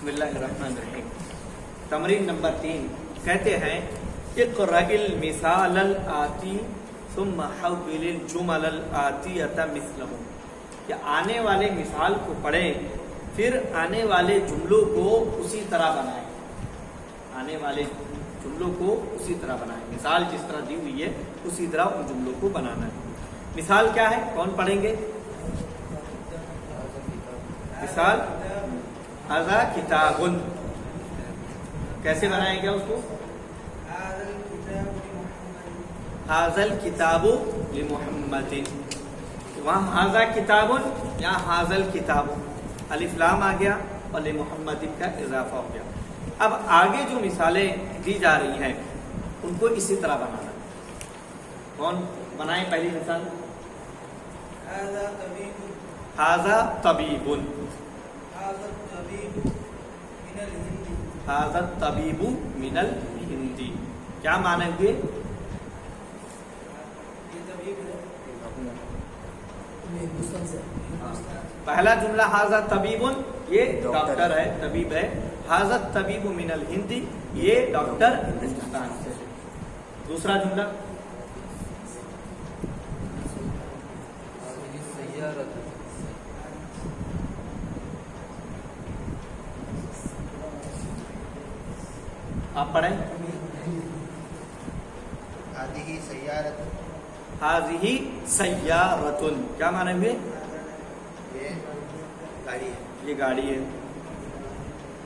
बिस्मिल्लाहिर्रहमानिर्रहीम। तमरीन नंबर 3 कहते हैं इक़रइल मिसालल आती सुम्मा हव्विलिल जुमलल आतियता मिस्लहु, कि आने वाले मिसाल को पढ़ें फिर आने वाले जुमलों को उसी तरह बनाएं। आने वाले जुमलों को उसी तरह बनाएं, मिसाल जिस तरह दी हुई है उसी तरह उन जुमलों को बनाना है। मिसाल क्या है, कौन पढ़ेंगे? मिसाल हाज़ा किताबुन, कैसे बनाएंगे उसको? हाज़ल किताबु लि मुहम्मदिन, वहाँ हाज़ा किताबुन या हाज़ल किताबु, अलिफ लाम आ गया और लि मुहम्मदिन का इजाफा हो गया। अब आगे जो मिसालें दी जा रही हैं उनको इसी तरह बनाना। कौन बनाए पहली मिसाल? हाज़ा तबीबुन, हाज़ा तबीबु मिनल हिंदी, क्या माने हुए? पहला जुमला हाज़ा तबीबुन, ये डॉक्टर है, तबीब है। हाज़ा तबीबु मिनल हिंदी, ये डॉक्टर हिंदुस्तान से। दूसरा जुमला आप पढ़ें। हाज़िही सय्यारतुन, हाज़िही सय्यारतुन, क्या माने हुए? ये गाड़ी है। ये गाड़ी है।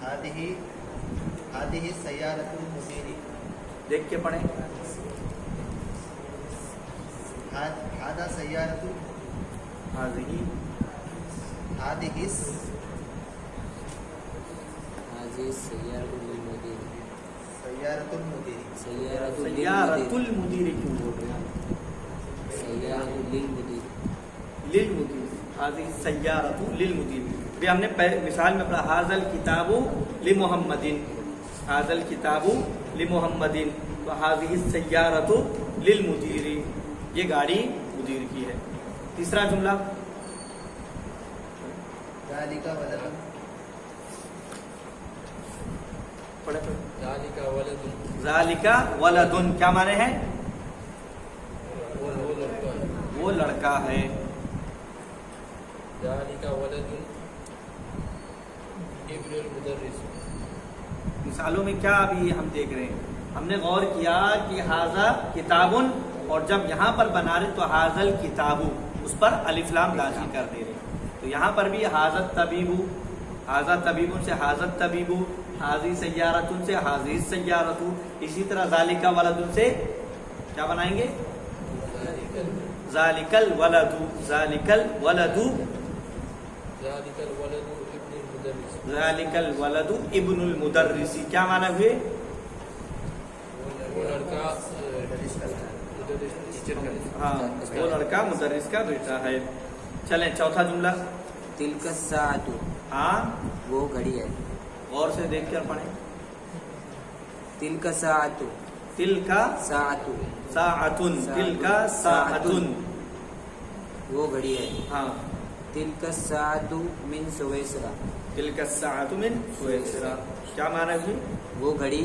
हाज़िही सय्यारतुल मुदीरी, देख के पढ़ें। हाज़ा सय्यारतुल, हाज़िही हाज़िही सय्यारतुल मुदीरी, सय्यारतुल मुदीरी क्यों बोल रहे हैं? लिल मुदीर, हाज़िही सय्यारतु लिल मुदीर। अभी हमने मिसाल में पढ़ा हाज़ल किताबु लि मुहम्मदिन, हाज़ल किताबु लि मुहम्मदिन, तो हाज़िही सय्यारतु लिल मुदीरी, ये गाड़ी मुदीर की है। तीसरा जुमला ज़ालिका वलदुन, पढ़े। ज़ालिका वलदुन, ज़ालिका वलदुन, क्या माने हैं? वो लड़का है। वो लड़का है। ज़ालिका वलदुन इब्नुल मुदर्रिस, मिसालों में क्या अभी हम देख रहे हैं, हमने गौर किया कि हाज़ा किताबुन, और जब यहाँ पर बना रहे तो हाज़ल किताबु, उस पर अलिफ लाम लाज़िम कर दे रहे। तो यहाँ पर भी हाज़त तबीबु, हाज़ा तबीबुन से हाज़त तबीबु, हाज़ी सय्यारतुन से हाज़ी सय्यारतु, इसी तरह ज़ालिका वलदुन से क्या बनाएंगे? ज़ालिकल वलदु, ज़ालिकल वलदु, ज़ालिकल वलदु इब्नुल मुदर्रिस, ज़ालिकल वलदु इब्नुल मुदर्रिसी, क्या माना हुए? वो लड़का मुदर्रिस टीचर का। हाँ, वो लड़का मुदर्रिस का बेटा है। चलें चौथा जुमला। तिलका साअतु, हाँ, वो घड़ी है। गौर से देख कर पढ़ें। तिलका साअतु, तिलका साअतु, साअतुन, तिलका साअतुन, वो घड़ी है। हाँ, तिलका साअतु मिन सुवैसरा, तिलका साअतु मिन सुवैसरा, क्या माना हुई? वो घड़ी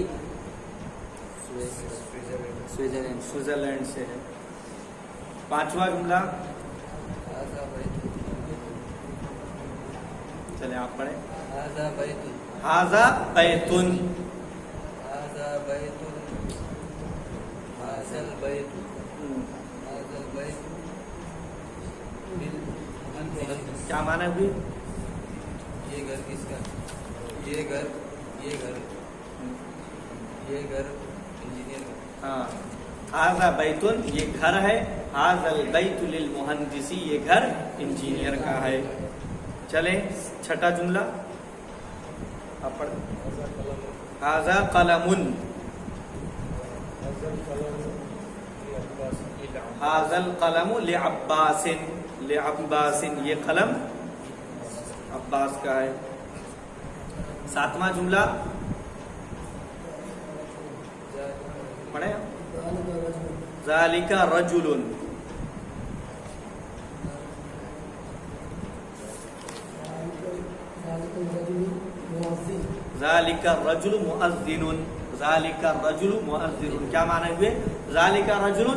स्विट्जरलैंड, स्विट्जरलैंड से है। पांचवा जुमला, हाज़ा बैतुन, चले आप पढ़ें। हाज़ा बैतुन, हाज़ा बैतुन, हाज़ा बैतुन, हाज़ल बैतु, हाज़ल बैतु बिल मुहंदिस, क्या माना हुई? ये घर किसका? ये घर इंजीनियर का। हाँ, हाज़ा बैतुन, ये घर है। हाज़ल बैतु लिल मुहंदिसी, ये घर इंजीनियर का है। चले छठा जुमला आप पढ़। हाज़ा कलमुन, हाज़ल कलमु ले अब्बासिन, ले अब्बासिन, ये कलम अब्बास का है। सातवां जुमला पढ़े। ज़ालिका रजुलुन, ذلك الرجل موظف ذالک الرجل مؤذن، ذالک الرجل مؤذن کیا معنی ہوئے؟ ذالک الرجل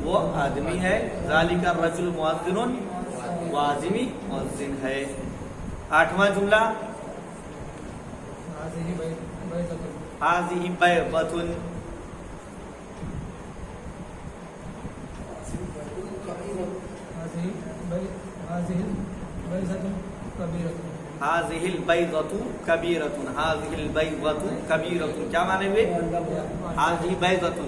وہ آدمی ہے، ذالک الرجل مؤذن وہ آدمی مؤذن ہے۔ 8واں جملہ هذه بيضة، هذه البيضة كبيرة، هذه البيضة كبيرة کیا معنی ہوئے؟ هذه بيضة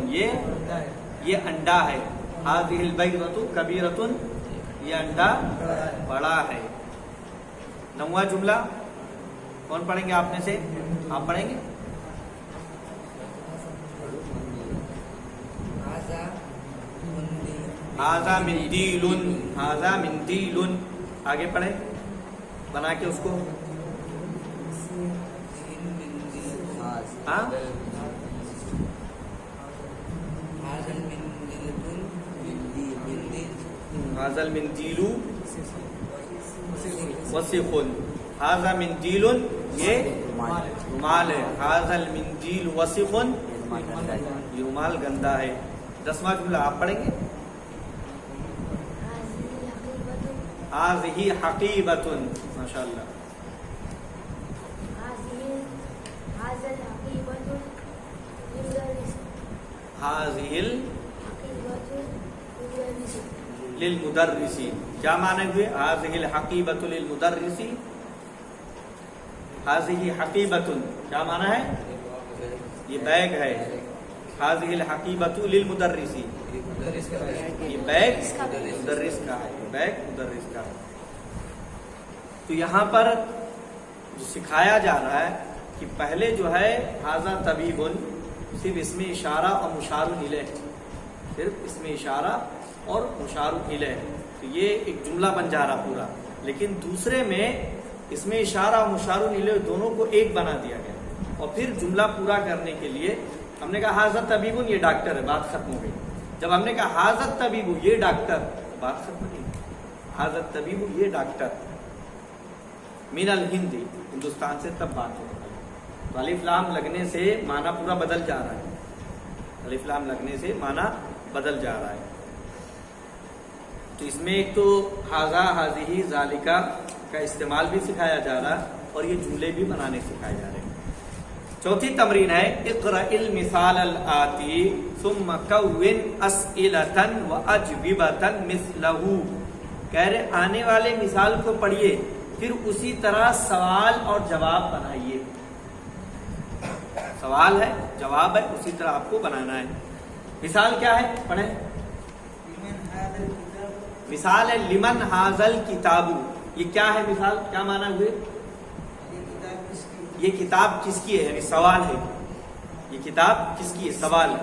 یہ انڈا ہے، هذه البيضة كبيرة یہ انڈا بڑا ہے۔ 9واں جملہ کون پڑھیں گے آپ میں سے؟ آپ پڑھیں گے؟ هذا منديل، هذا منديل آگے پڑھیں بنا کے اس کو۔ ہاں هذا المنديل وسخ، هذا منديل یہ رومال ہے، هذا المنديل وسخ یہ رومال گندا ہے۔ 10واں جملہ آپ پڑھیں گے؟ هذه حقيبة، ماشاء اللہ۔ هذه للمدرس کیا معنی ہوئے؟ هذه الحقيبة للمدرس، هذه حقيبة کیا معنی ہے؟ یہ بیگ ہے، هذه الحقيبة للمدرس یہ بیگ مدرس کا ہے، بیگ مدرس کا ہے۔ تو یہاں پر جو سکھایا جا رہا ہے کہ پہلے جو ہے هذا طبیب صرف اس میں اشارہ اور مشار الیہ، صرف اس میں اشارہ اور مشار الیہ، تو یہ ایک جملہ بن جا رہا پورا، لیکن دوسرے میں اس میں اشارہ اور مشار الیہ دونوں کو ایک بنا دیا گیا، اور پھر جملہ پورا کرنے کے لیے ہم نے کہا هذا طبیب یہ ڈاکٹر ہے، بات ختم ہو گئی۔ جب ہم نے کہا هذا طبیب یہ ڈاکٹر، بات ختم نہیں، هذا طبیب یہ ڈاکٹر من الہند ہندوستان سے، تب بات ہو رہی ہے۔ تو الف لام لگنے سے معنی پورا بدل جا رہا ہے، الف لام لگنے سے معنی بدل جا رہا ہے۔ تو اس میں ایک تو هذا هذه ذالک کا استعمال بھی سکھایا جا رہا ہے، اور یہ جملے بھی بنانے سکھائے جا رہے ہیں۔ چوتھی تمرین ہے اقرأ المثال الآتی ثم کون اسئلة واجوبة مثلہ، کہہ رہے آنے والے مثال کو پڑھیے پھر اسی طرح سوال اور جواب بنائیے، سوال ہے جواب ہے اسی طرح آپ کو بنانا ہے۔ مثال کیا ہے پڑھیں؟ مثال ہے لمن ھذا الکتاب، یہ کیا ہے مثال، کیا معنی ہوئے؟ یہ کتاب کس کی ہے، یعنی سوال ہے، یہ کتاب کس کی ہے، سوال ہے۔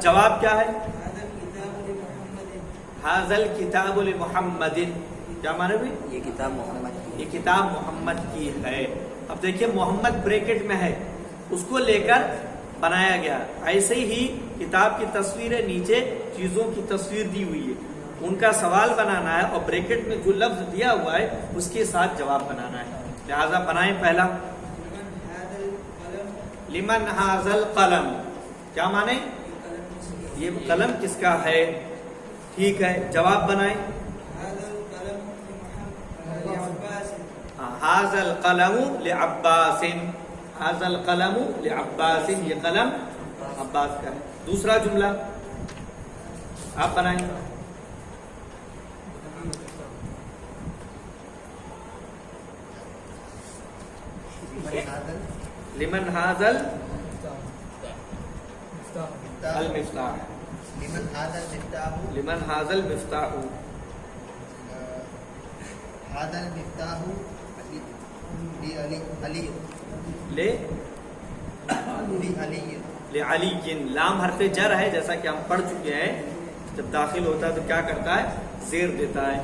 جواب کیا ہے؟ ھذا الکتاب لمحمد، کیا معنی ہوئی؟ یہ کتاب محمد کی، یہ کتاب محمد کی ہے۔ اب دیکھیے محمد بریکٹ میں ہے، اس کو لے کر بنایا گیا، ایسے ہی کتاب کی تصویر ہے، نیچے چیزوں کی تصویر دی ہوئی ہے، ان کا سوال بنانا ہے، اور بریکٹ میں جو لفظ دیا ہوا ہے اس کے ساتھ جواب بنانا ہے۔ لہذا بنائیں پہلا لمن ھذا القلم، کیا مانے؟ یہ قلم کس کا ہے؟ ٹھیک ہے، جواب بنائیں۔ ھذا القلم لعباس، ھذا القلم لعباس، یہ قلم عباس کا ہے۔ دوسرا جملہ آپ بنائیں۔ لمن ھذا المفتاح، لمن هذا المفتاح، لمن ھذا المفتاح، هذا المفتاح لعلی، لے لعلی، لعلی، لام حرف جر ہے جیسا کہ ہم پڑھ چکے ہیں، جب داخل ہوتا ہے تو کیا کرتا ہے؟ زیر دیتا ہے۔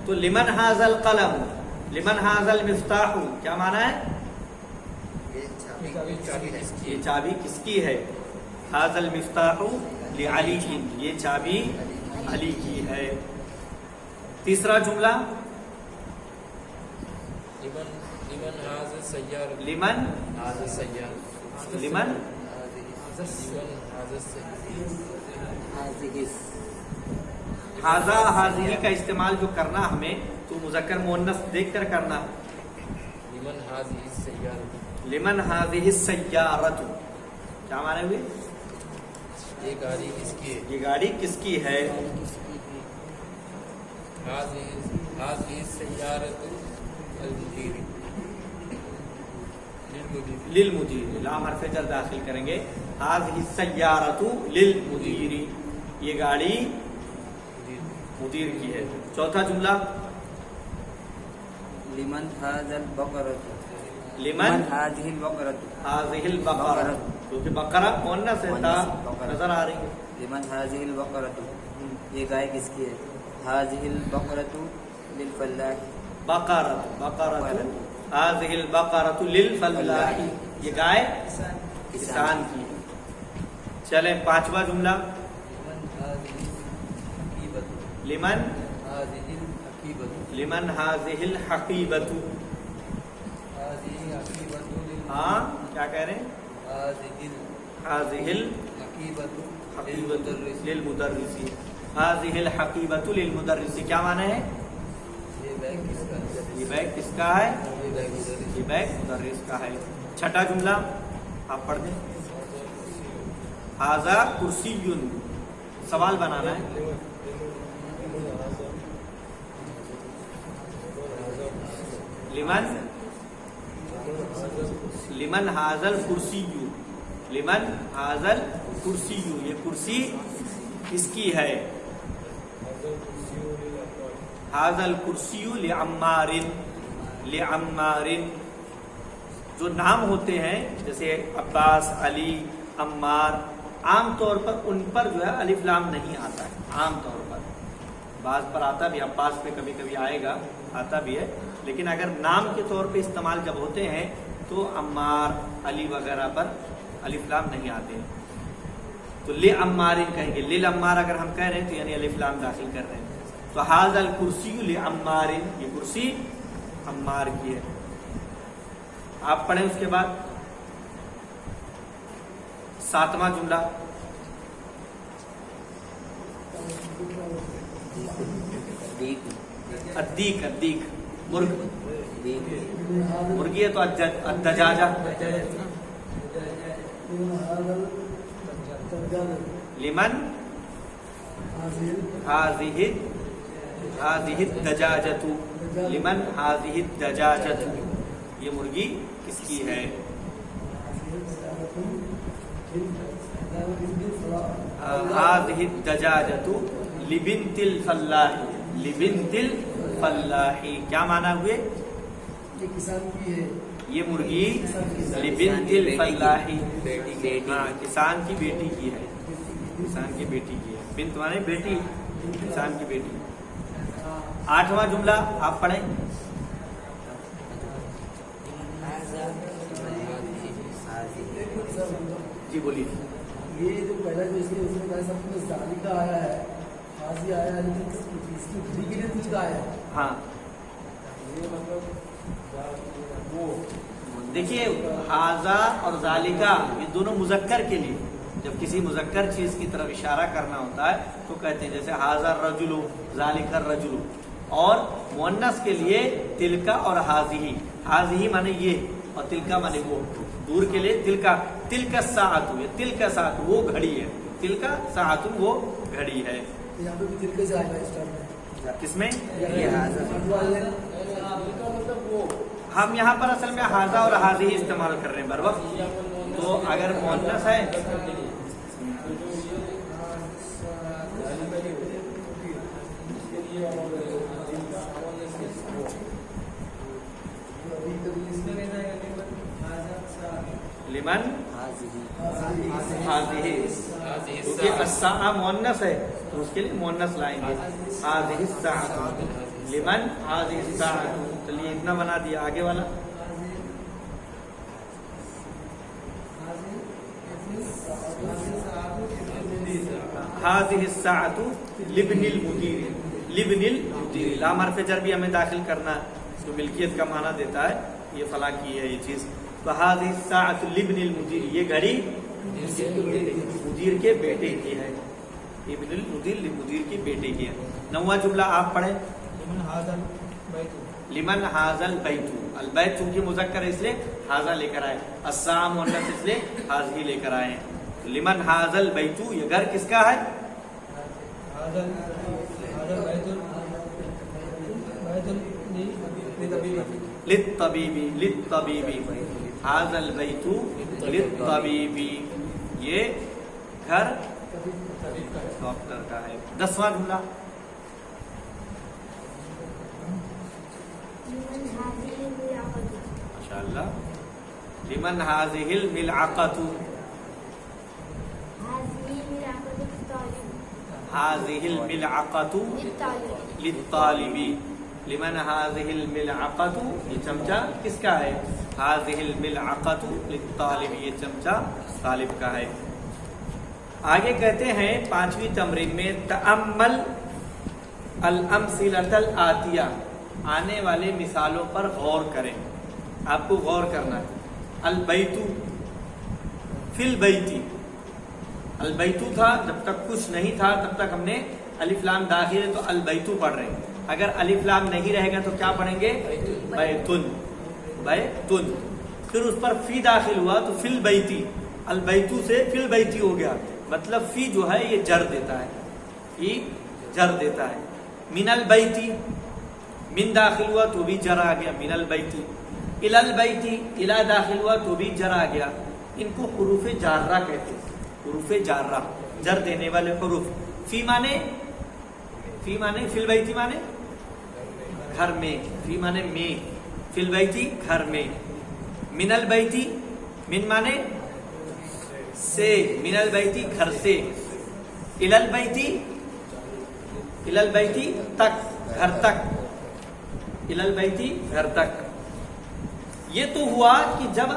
تو لمن ھذا القلم، لمن ھذا المفتاح کیا معنی ہے؟ یہ چابی کس کی ہے؟ ھذا المفتاح لعلی، یہ چابی علی کی ہے۔ लिमन हाज़ सय्यार लिमन हाज़ सय्यार लिमन लिमन हाज़ सय्यार हाज़िहिस हाजा हाजिही का इस्तेमाल जो करना हमें तो मुज़क्कर मुअन्नस देख कर करना। लिमन हाज़िहि सय्यार लिमन हाजिही सय्यारतु क्या माने हुए? ये गाड़ी किसकी है? ये गाड़ी किसकी है? हाज़िहि सय्यारतु अल-मुदीर लिल-मुदीर लिल मुदीर लाम हरफ जर दाखिल करेंगे। हाजिही सय्यारतु लिल मुदीरी ये गाड़ी मुदीर की है। चौथा जुमला लिमन हाज़ल बकरतु लिमन हाज़िहिल बकरतु हाजिहिल बकरा क्योंकि बकरा मुअन्नस है ता नजर आ रही है। लिमन हाज़िहिल बकरतु ये गाय किसकी है? हाज़िहिल बकरतु लिल फल्लाही बकरत बकरत हाजिहिल बकरतु लिल फल्लाही ये गाय किसान की है। चले पांचवा जुमला लिमन लिमन हाज़िहिल हकीबतु लिमन हाजिहिल हकीबतु हाज़िहि हकीबतु हाँ क्या कह रहे हैं? हाजिहिल हकीबतु हकीबतु लिल मुदर्रिसी हाजिहिल हकीबतु लिल मुदर्रिसी क्या माने है? ये बैग किसका है? ये बैग किसका है? ये बैग उधर ये बैग मुदर्रिस का है। छठा जुमला आप पढ़ दें। हाजा कुर्सीयुन सवाल बनाना है। लिमन लिमन हाजल कुर्सीयू लिमन हाजल कुर्सीयू ये कुर्सी किसकी है? हाजल कुर्सीयू ले अम्मारिन जो नाम होते हैं जैसे अब्बास अली अम्मार आम तौर पर उन पर जो है अलिफ लाम नहीं आता है। आम तौर पर बाज पर आता भी अब्बास पे कभी कभी आएगा आता भी है लेकिन अगर नाम के तौर पे इस्तेमाल जब होते हैं तो अम्मार अली वगैरह पर अलिफ लाम नहीं आते हैं। तो ले अम्मारिन कहेंगे। लिल अम्मार अगर हम कह रहे हैं तो यानी अलिफ लाम दाखिल कर रहे हैं। तो हाज़ल कुर्सी ले अम्मारिन ये कुर्सी अम्मार की है। आप पढ़ें उसके बाद सातवां जुमला अद्दीक अद्दीक मुर्गी है तो अद्दजाजा लिमन हाज़िहि दजाजतु लिमन हाज़िहि दजाजतु ये मुर्गी किसकी है? हाज़िहि दजाजतु लिबिन्तिल फल्लाही क्या माना हुए? ये किसान की है। ये मुर्गी लिबिन्तिल फल्लाही बेटी हाँ किसान की बेटी की है। किसान की बेटी की है। बिन्त माने बेटी किसान की बेटी। आठवां जुमला आप पढ़ें। जी बोलिए। ये जो पहला जो इसके उसमें कहा सब कुछ जालिका आया है, हाजी आया है, लेकिन इसकी घड़ी के लिए कुछ का आया है। हाँ ये मतलब वो देखिए हाजा और जालिका ये दोनों मुजक्कर के लिए जब किसी मुजक्कर चीज की तरफ इशारा करना होता है तो कहते हैं जैसे हाजा रजुलु जालिका रजुलु। और मुअन्नस के लिए तिलका और हाजिही माने ये और तिलका माने वो। दूर के लिए तिलका साअतु ये तिलका साअतु वो घड़ी है। तिलका साअतु वो घड़ी है। यहाँ पे भी तिलके से आएगा स्टार्ट में। किसमें? ये हाजा मतलब वो हम यहाँ पर असल में हाजा और हाजी इस्तेमाल कर रहे हैं बर वक्त। तो अगर मुअन्नस है लिमन हाजिही क्योंकि अस्सा मुअन्नस है तो उसके लिए मुअन्नस लाएंगे। हाजिही साअतु लिमन हाजिही साअतु। चलिए इतना बना दिया। आगे वाला हाजिही साअतु लिब्निल मुदीर लाम हर्फ जर भी हमें दाखिल करना जो मिल्कियत का माना देता है ये फला की है ये चीज। तो हाज़िही साअतु लिब्निल मुदीर, ये घड़ी मुदीर के बेटे की है, इब्नुल मुदीर मुदीर के बेटे की है। 9वां जुमला आप पढ़े। लिमन हाज़ल बैतु, अल बैत चूंकि मुज़क्कर है इसलिए हाज़ा लेकर आए, अस्सा मुअन्नस इसलिए हाज़ी लेकर आए हैं। तो लिमन हाज़ल बैतु, ये घर किसका है? लित्तबीबी, लित्तबीबी, हाज़ल बैतु लित्तबीबी, ये घर डॉक्टर का है। 10वां जुमला। माशाअल्लाह। लिमन हाज़िहिल मिलअक़तु, हाज़िहिल मिलअक़तु लित्तालिबी, लिमन हाज़िहिल मिलअक़तु, ये चमचा किसका है? हाज़िहिल मिलअक़तु लित्तालिबी, ये चमचा तालिब का है। आगे कहते हैं 5वीं तमरीन में तअम्मल अल अमसिलतल आतिया, आने वाले मिसालों पर गौर करें, आपको गौर करना है। अल बैतु फिल बैती, अल बैतु था जब तक कुछ नहीं था तब तक हमने अलिफ लाम दाखिल है तो अल बैतु पढ़ रहे हैं। अगर अलिफ लाम नहीं रहेगा तो क्या पढ़ेंगे? बैतुन, बैतुन। फिर उस पर फी दाखिल हुआ तो फिल बैती, अल बैतु से फिल बैती हो गया, मतलब फी जो है ये जर देता है, ये जर देता है। मिनल बैती, मिन दाखिल हुआ तो भी जर आ गया, मिनल बैती। इलल बैती, इला दाखिल हुआ तो भी जर आ गया। इनको हुरूफ जार्रा कहते हैं, हुरूफ जार्रा, जर देने वाले हुरूफ। फी माने, फी माने फिल बैती माने घर में, फी माने में, फिल बैती घर में। मिनल बैती, मिन माने से, मिनल बैती घर से। इलल बैती, इलल बैती तक, घर तक, इलल बैती घर तक। ये तो हुआ कि जब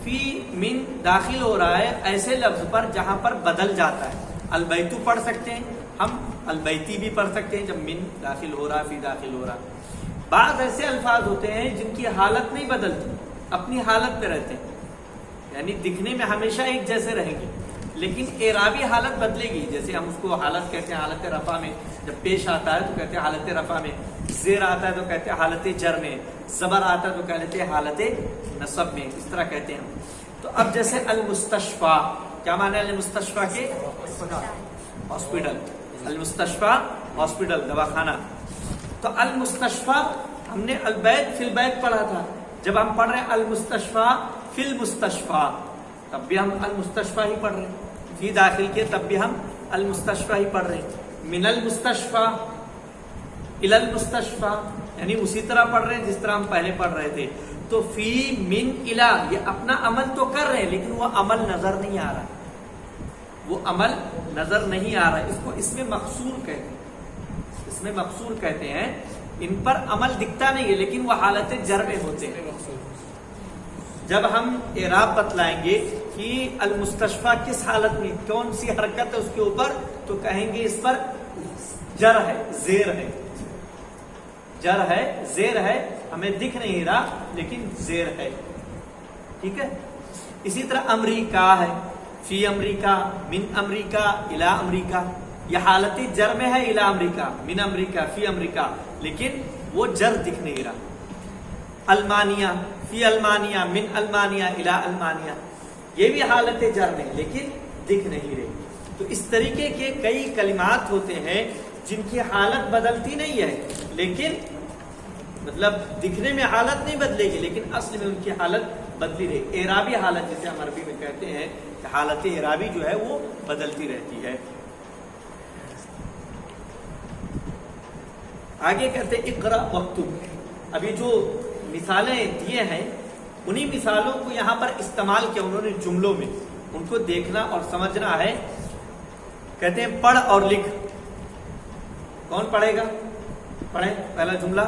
फी मिन दाखिल हो रहा है ऐसे लफ्ज पर जहां पर बदल जाता है। अल बैतु पढ़ सकते हैं हम, अल बैती भी पढ़ सकते हैं जब मिन दाखिल हो रहा, फी दाखिल हो रहा। बाज ऐसे अल्फाज होते हैं जिनकी हालत नहीं बदलती, अपनी हालत पे रहते हैं, यानी दिखने में हमेशा एक जैसे रहेंगे, लेकिन एराबी हालत बदलेगी। जैसे हम उसको हालत कहते हैं हालत रफा में, जब पेश आता है तो कहते हैं हालत रफा में, ज़ेर आता है तो कहते हैं हालत जर में, ज़बर आता है तो कहते हैं हालत नसब में, इस तरह कहते हैं हम। तो अब जैसे अल मुस्तशफा, क्या माने अल मुस्तशफा के? हॉस्पिटल, अल मुस्तशफा हॉस्पिटल, दवाखाना। तो अल मुस्तशफा हमने अल बैत फिल बैत पढ़ा था, जब हम पढ़ रहे हैं अल मुस्तशफा फिल मुस्तशफा तब भी हम अल मुस्तशफा ही पढ़ रहे हैं, फी दाखिल के तब भी हम अल मुस्तशफा ही पढ़ रहे हैं। मिनल मुस्तशफा इलल मुस्तशफा, यानी उसी तरह पढ़ रहे हैं जिस तरह हम पहले पढ़ रहे थे। तो फी मिन इला, ये अपना अमल तो कर रहे हैं लेकिन वो अमल नजर नहीं आ रहा, वो अमल नजर नहीं आ रहा, इसको इसमें मकसूर कहते हैं, इसमें मकसूर कहते हैं। इन पर अमल दिखता नहीं है लेकिन वो हालत जर में होते हैं। जब हम एराब बतलाएंगे कि अल मुस्तशफा किस हालत में कौन सी हरकत है उसके ऊपर, तो कहेंगे इस पर जर है, जेर है, जर है, जेर है, हमें दिख नहीं रहा लेकिन जेर है, ठीक है। इसी तरह अमरीका है, फी अमरीका, मिन अमरीका, इला अमरीका, यह हालत जर में है, इला अमरीका, मिन अमरीका, फी अमरीका, लेकिन वो जर दिख नहीं रहा। अल्मानिया, फी अल्मानिया, मिन अल्मानिया, इला अल्मानिया, ये भी हालत जर में लेकिन दिख नहीं रही। तो इस तरीके के कई कलिमात होते हैं जिनकी हालत बदलती नहीं है, लेकिन मतलब दिखने में हालत नहीं बदलेगी लेकिन असल में उनकी हालत बदली रही। एराबी हालत जिसे हम अरबी में कहते हैं, हालत एराबी जो है वो बदलती रहती है। आगे कहते हैं इक़रा वक्तुब। अभी जो मिसालें दिए हैं उन्हीं मिसालों को यहाँ पर इस्तेमाल किया उन्होंने जुमलों में, उनको देखना और समझना है। कहते हैं पढ़ और लिख। कौन पढ़ेगा? पढ़े पहला जुमला,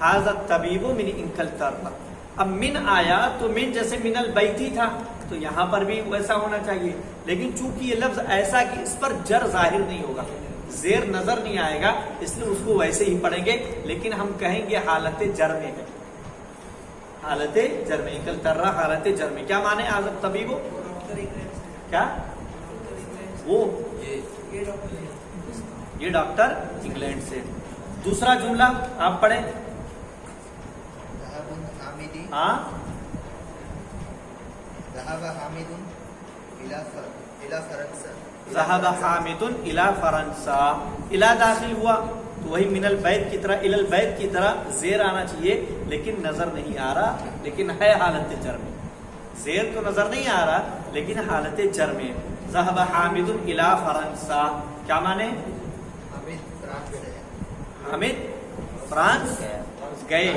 हाज़त तबीबु मिन इनकल तरबा। अब मिन आया तो मिन जैसे मिनल बैती था तो यहाँ पर भी वैसा होना चाहिए, लेकिन चूंकि ये लफ्ज ऐसा कि इस पर जर जाहिर नहीं होगा, زیر نظر نہیں آئے گا اس لیے اس کو ویسے ہی پڑھیں گے، لیکن ہم کہیں گے حالت جر میں ہے، حالت جر میں، کل ترہ حالت جر میں. کیا مانے طبیبو؟ کیا وہ یہ ڈاکٹر انگلینڈ سے. دوسرا جملہ آپ پڑھیں. ذهب حامد ہاں ذهب حامد إلى فرنسا. ذهب حامد الى فرنسا. الى داخل ہوا تو وہی من البیت کی طرح الى البیت کی طرح زیر آنا چاہیے، لیکن نظر نہیں آ رہا، لیکن ہے حالت جر میں. زیر تو نظر نہیں آ رہا لیکن حالت جر میں. ذهب حامد الى فرنسا. کیا مانے؟ حامد فرانس سے ہے. حامد فرانس گئے،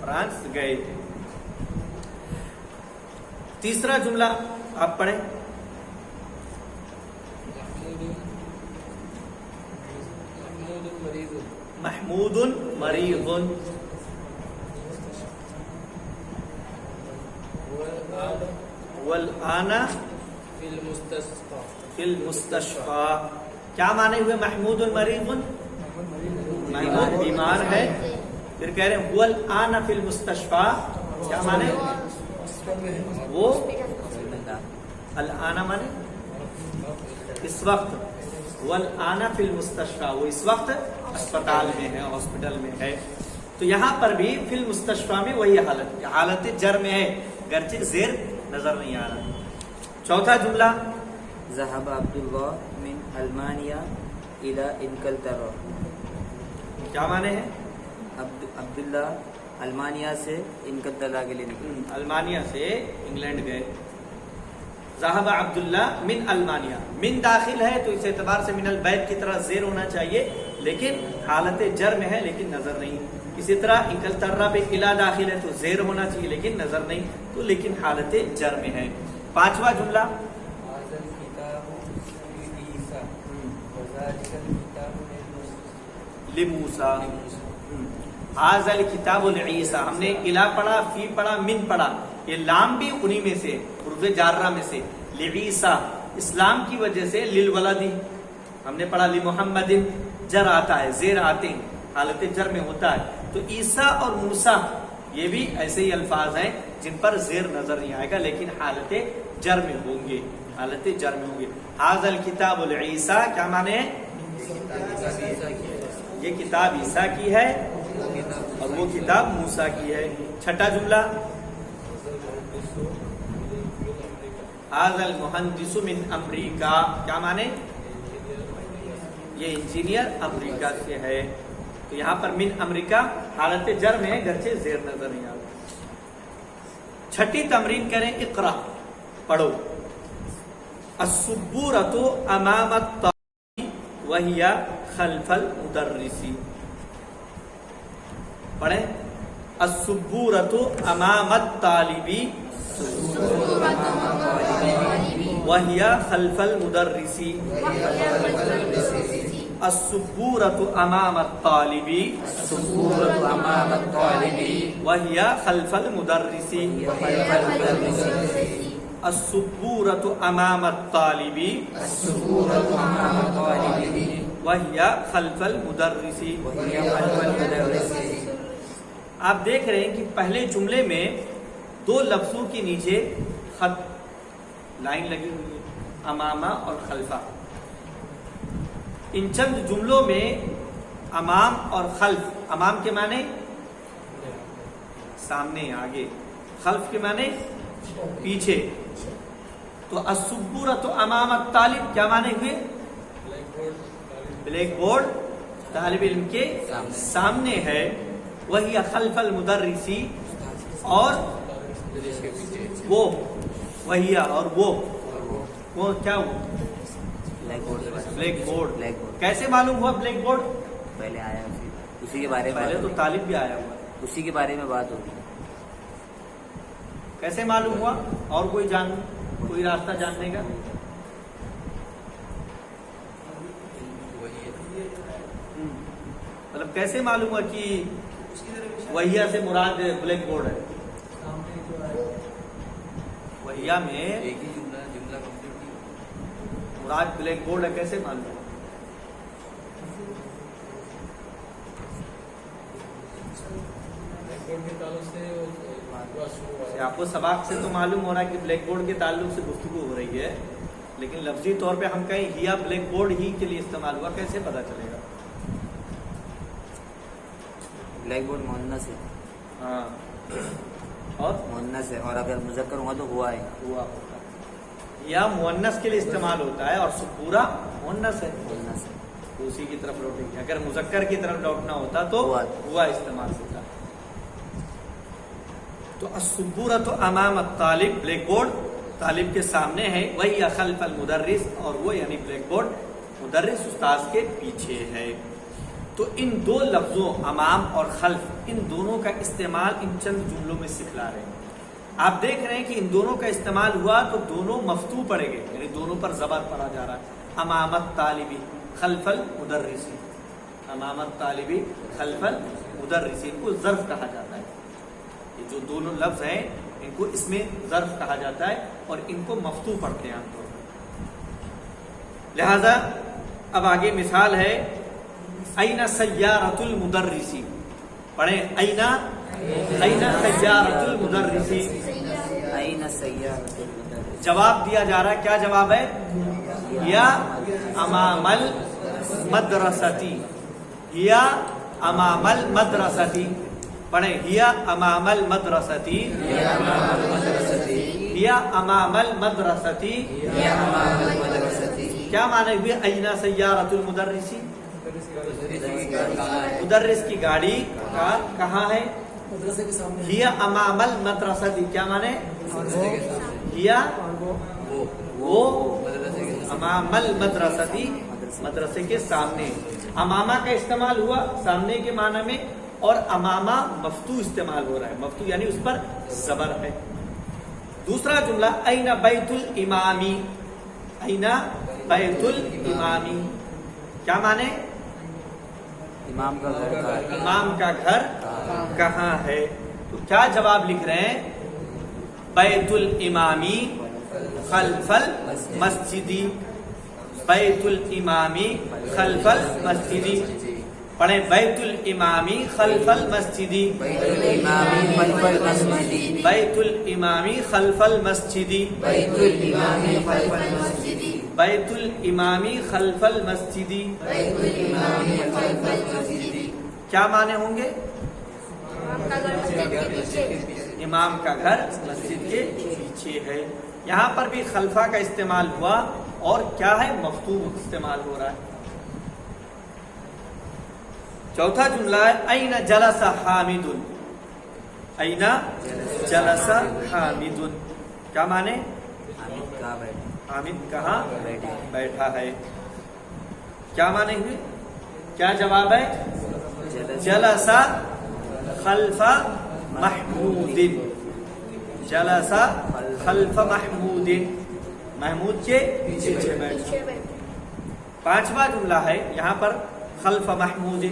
فرانس گئے. تیسرا جملہ آپ پڑھیں. محمود مریض. والآن فی المستشفى. کیا مانے ہوئے محمود مریض؟ محمود بیمار ہے. پھر کہہ رہے ہیں والآن فی المستشفى. کیا مانے؟ وہ الآن مانے اس وقت. والآن فی المستشفى، وہ اس وقت اسپتال میں ہے، ہاسپٹل میں ہے. تو یہاں پر بھی فی المستشفى میں وہی حالت جر میں ہے، گرچہ زیر نظر نہیں آ رہا. چوتھا جملہ ذهب عبد الله من ألمانيا إلى إنجلترا. کیا مانے ہیں؟ عبداللہ المانیہ سے انگلترا کے لیے نکلے. المانیہ سے انگلینڈ گئے. ذهب عبداللہ من المانیہ. من داخل ہے تو اس اعتبار سے من البیت کی طرح زیر ہونا چاہیے، لیکن حالت جر میں ہے لیکن نظر نہیں. اسی طرح انگلترا پہ الا داخل ہے تو زیر ہونا چاہیے لیکن نظر نہیں، تو لیکن حالت جر میں ہے. پانچواں جملہ هذا الكتاب لعيسى وذلك الكتاب لموسیٰ. هذا الكتاب لعیسیٰ. ہم نے الا پڑھا، فی پڑھا، من پڑھا. یہ لام بھی انہی میں سے، حروف جارہ میں سے. لعیسیٰ اسلام کی وجہ سے، للولدی ہم نے پڑھا، لمحمد جر آتا ہے، زیر آتے ہیں، حالت جر میں ہوتا ہے. تو عیسیٰ اور موسیٰ یہ بھی ایسے ہی الفاظ ہیں جن پر زیر نظر نہیں آئے گا لیکن حالت جر میں ہوں گے، حالت جر میں ہوں گے. هذا الكتاب لعیسیٰ. کیا مانے ہیں؟ یہ کتاب عیسیٰ کی ہے اور وہ کتاب موسیٰ کی ہے. چھٹا جملہ هذا المهندس من امریکہ. کیا مانے؟ یہ انجینئر امریکہ سے ہے. تو یہاں پر من امریکہ حالت جر میں ہے، گرچہ زیر نظر نہیں آ رہا. چھٹی تمرین کریں. اقرا پڑھو. السبورۃ امام الطالب وہی خلف المدرس. پڑھیں. السبورۃ امام الطالب وہی خلف المدرس. السبورۃ امام الطالب وہی خلف المدرس. السبورۃ امام الطالب وہی خلف المدرس. آپ دیکھ رہے ہیں کہ پہلے جملے میں دو لفظوں کے نیچے خط لائن لگی ہوئی ہے، امامہ اور خلفہ. ان چند جملوں میں امام اور خلف، امام کے معنی سامنے آگے، خلف کے معنی پیچھے. تو السبورۃ امام الطالب کیا معنی ہوئے؟ بلیک بورڈ طالب علم کے سامنے ہے. وہی خلف المدرسی، اور وہ وہی اور وہ کیا ہوا؟ Black board. کیسے معلوم ہوا بلیک بورڈ؟ پہلے آیا اسی کے بارے میں پہلے تو طالب بھی آیا ہوا، اسی کے بارے میں بات ہوگی. کیسے معلوم ہوا؟ اور کوئی راستہ جاننے کا؟ مطلب کیسے معلوم ہوا کہ وہیا سے مراد بلیک بورڈ ہے؟ وہیا میں ایک ہی جملہ کمپلیٹ مراد بلیک بورڈ ہے، کیسے معلوم ہوا؟ بورڈ کے تعلق سے آپ کو سباق سے تو معلوم ہو رہا ہے کہ بلیک بورڈ کے تعلق سے گفتگو ہو رہی ہے، لیکن لفظی طور پہ ہم کہیں ہیا بلیک بورڈ ہی کے لیے استعمال ہوا، کیسے پتا چلے گا؟ بلیک بورڈ مؤنث ہے، ہاں اور مؤنث ہے، اور اگر مذکر ہوا تو ہوا ہے، ہوا ہوتا ہے، یا مؤنث کے لیے استعمال ہوتا ہے اور پورا مؤنث ہے، مؤنث ہے۔ تو اسی کی طرف لوٹیں گے۔ اگر مذکر کی طرف لوٹنا ہوتا تو ہوا استعمال ہوتا۔ تو السبورۃ امام الطالب، بلیک بورڈ طالب کے سامنے ہے، وہی خلف المدرس، اور وہ یعنی بلیک بورڈ مدرس استاذ کے پیچھے ہے۔ تو ان دو لفظوں امام اور خلف، ان دونوں کا استعمال ان چند جملوں میں سکھلا رہے ہیں۔ آپ دیکھ رہے ہیں کہ ان دونوں کا استعمال ہوا تو دونوں مفتوح پڑے گئے، یعنی دونوں پر زبر پڑا جا رہا ہے۔ امام الطالبی خلف المدرسی، امام الطالبی خلف المدرسی، ان کو ظرف کہا جاتا ہے۔ یہ جو دونوں لفظ ہیں ان کو اس میں ظرف کہا جاتا ہے اور ان کو مفتوح پڑھتے ہیں عام طور پر۔ لہذا اب آگے مثال ہے اینا سیارۃ المدرسی، پڑھیں اینا سیارۃ المدرسی۔ این سیارۃ المدرس، جواب دیا جا رہا ہے، کیا جواب ہے؟ یا امام المدرستی، یا امام المدرستی، پڑھیں ہیا امام المدرستی، یا امام المدرستی۔ کیا معنی ہوئی اینا سیارۃ المدرسی؟ مدرس کی گاڑی کہاں ہے؟ مدرسے کے سامنے ہیا امام المدرستی، کیا معنی؟ ہیا وہ امام المدرستی، مدرسے کے سامنے۔ امامہ کا استعمال ہوا سامنے کے معنی میں، اور امامہ مفتوح استعمال ہو رہا ہے، مفتوح یعنی اس پر زبر ہے۔ دوسرا جملہ اینا بیت الامامی، اینا بیت الامامی، کیا معنی؟ امام کا گھر کا ہے، امام کا گھر کہاں ہے؟ تو کیا جواب لکھ رہے ہیں؟ بیت الامامی خلف المسجدی، بیت الامامی خلف المسجدی، پڑھیں بیت الامامی خلف المسجدی، بیت الامامی خلف المسجدی، بیت الامامی خلف المسجدی، بیت الامامی خلف المسجدی، بیت الامامی خلف المسجدی۔ کیا معنی ہوں گے؟ امام کا گھر مسجد کے پیچھے ہے۔ یہاں پر بھی خلفہ کا استعمال ہوا، اور کیا ہے؟ مفتوح استعمال ہو رہا ہے۔ چوتھا جملہ ہے این جلس حامد، این جلس حامد، کیا معنی؟ حامد کہاں بیٹھے؟ حامد کہاں بیٹھا ہے؟ کیا معنی ہوئی؟ کیا جواب ہے؟ جلس خلف محمود، جلس خلف محمود، محمود کے پیچھے بیٹھا۔ پانچواں جملہ ہے یہاں پر خلف محمود،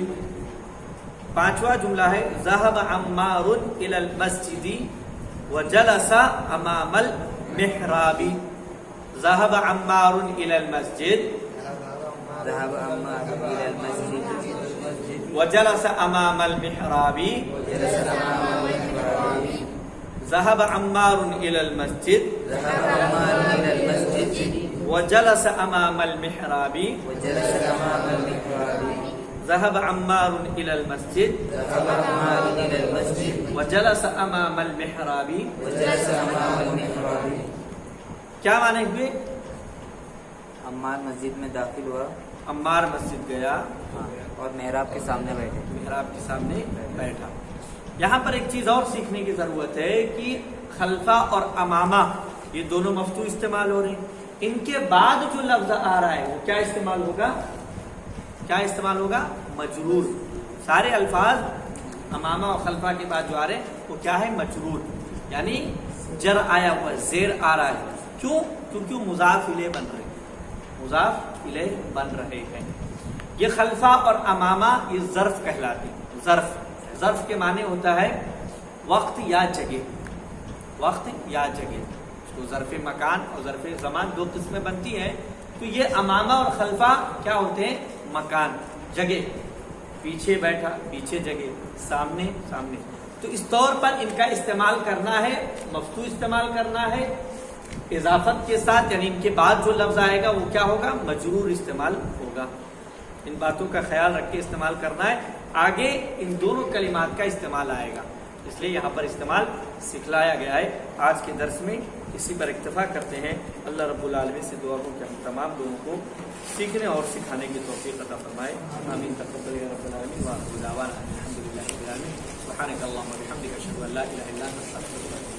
پانچواں جملہ ہے ذهب عمار الى المسجد وجلس امام المحراب، ذهب عمار الى المسجد، ذهب عمار الى المسجد وجلس امام المحراب، ذهب عمار الى المسجد ذهب عمار الى المسجد وجلس امام المحراب، وجلس امام المحراب، ذهب عمار الى المسجد ذهب عمار الى المسجد وجلس امام المحراب۔ وجلس امام المحراب۔ کیا معنی ہوئے؟ عمار مسجد میں داخل ہوا، عمار مسجد گیا اور محراب کے سامنے بیٹھے۔ محراب کے سامنے بیٹھا۔ یہاں پر ایک چیز اور سیکھنے کی ضرورت ہے کہ خلفہ اور امامہ یہ دونوں مفتوح استعمال ہو رہے ہیں، ان کے بعد جو لفظ آ رہا ہے وہ کیا استعمال ہوگا؟ کیا استعمال ہوگا؟ مجرور۔ سارے الفاظ امامہ اور خلفہ کے بعد جو آ رہے ہیں وہ کیا ہے؟ مجرور، یعنی جر آیا ہوا، زیر آ رہا ہے۔ کیوں؟ کیونکہ مضاف الیہ بن رہے ہیں، مضاف الیہ بن رہے ہیں۔ یہ خلفہ اور امامہ یہ ظرف کہلاتے ہیں۔ ظرف کے معنی ہوتا ہے وقت یا جگہ، وقت یا جگہ۔ تو ظرف مکان اور ظرف زمان دو قسمیں بنتی ہیں۔ تو یہ امامہ اور خلفہ کیا ہوتے ہیں؟ مکان، جگہ۔ پیچھے بیٹھا پیچھے جگہ، سامنے سامنے. تو اس طور پر ان کا استعمال کرنا ہے، مفتوح استعمال کرنا ہے. اضافت کے ساتھ یعنی ان کے بعد جو لفظ آئے گا وہ کیا ہوگا؟ مجرور استعمال ہوگا. ان باتوں کا خیال رکھ کے استعمال کرنا ہے. آگے ان دونوں کلمات کا استعمال آئے گا، اس لیے یہاں پر استعمال سکھلایا گیا ہے. آج کے درس میں اسی پر اکتفا کرتے ہیں. اللہ رب العالمین سے دعا ہو کہ ہم تمام لوگوں کو سیکھنے اور سکھانے کی توفیق عطا فرمائے. آمین. تقبل یا رب العالمین. وآخر دعوانا الحمدللہ رب العالمین. سبحانک اللہم و بحمدک اشہد ان لا الہ الا انت استغفرک.